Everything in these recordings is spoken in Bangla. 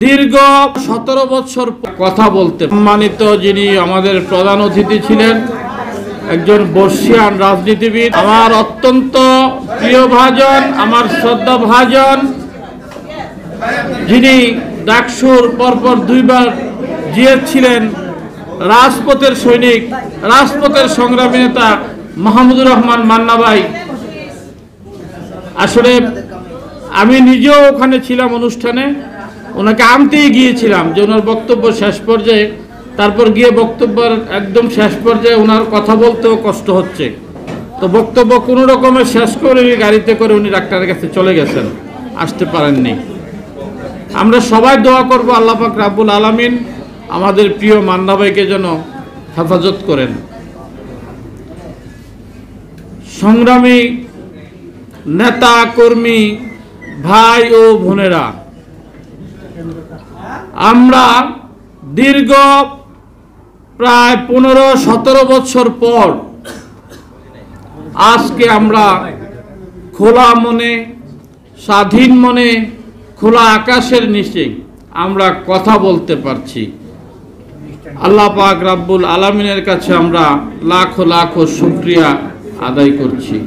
দীর্ঘ 17 বছর কথা বলতে সম্মানিত যিনি আমাদের প্রধান অতিথি ছিলেন একজন বর্ষিয়ান রাজনীতিবিদ, আমার অত্যন্ত প্রিয় ভাজন, আমার শ্রদ্ধা ভাজন, যিনি ডাকসুর পরপর দুইবার জিএস ছিলেন, রাজপথের সৈনিক, রাজপথের সংগ্রামী নেতা মাহমুদুর রহমান মান্না ভাই। আসলে আমি নিজেও ওখানে ছিলাম অনুষ্ঠানে, ওনাকে আনতেই গিয়েছিলাম যে ওনার বক্তব্য শেষ পর্যায়ে, তারপর গিয়ে বক্তব্যের একদম শেষ পর্যায়ে ওনার কথা বলতেও কষ্ট হচ্ছে, তো বক্তব্য কোনো রকমে শেষ করে গাড়িতে করে উনি ডাক্তারের কাছে চলে গেছেন, আসতে পারেননি। আমরা সবাই দোয়া করব আল্লাহ পাক রাব্বুল আলামিন আমাদের প্রিয় মান্না ভাইকে যেন হেফাজত করেন। সংগ্রামী নেতা কর্মী ভাই ও বোনেরা, আমরা দীর্ঘ প্রায় 15-17 বছর পর আজকে আমরা খোলা মনে, স্বাধীন মনে, খোলা আকাশের নিচে আমরা কথা বলতে পারছি। আল্লাহ পাক রাব্বুল আলামিনের কাছে আমরা লাখো লাখো শুকরিয়া আদায় করছি।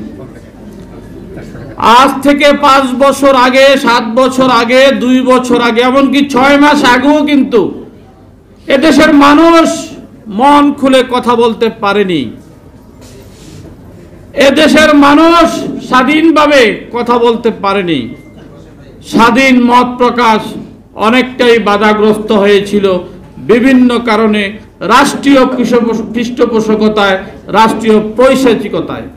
আজ থেকে 5 বছর আগে, 7 বছর আগে, 2 বছর আগে, এমনকি 6 মাস আগেও কিন্তু এদেশের মানুষ মন খুলে কথা বলতে পারেনি। এদেশের মানুষ স্বাধীনভাবে কথা বলতে পারেনি। স্বাধীন মত প্রকাশ অনেকটাই বাধাগ্রস্ত হয়েছিল বিভিন্ন কারণে, রাষ্ট্রীয় পৃষ্ঠপোষকতায়, রাষ্ট্রীয় পৈশাচিকতায়।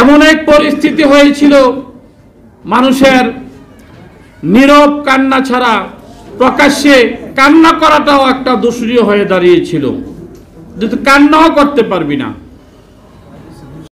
এমন এক পরিস্থিতি হয়েছিল, মানুষের নীরব কান্না ছাড়া প্রকাশ্যে কান্না করাটাও একটা দোষণীয় হয়ে দাঁড়িয়েছিল, যেহেতু কান্নাও করতে পারবি না।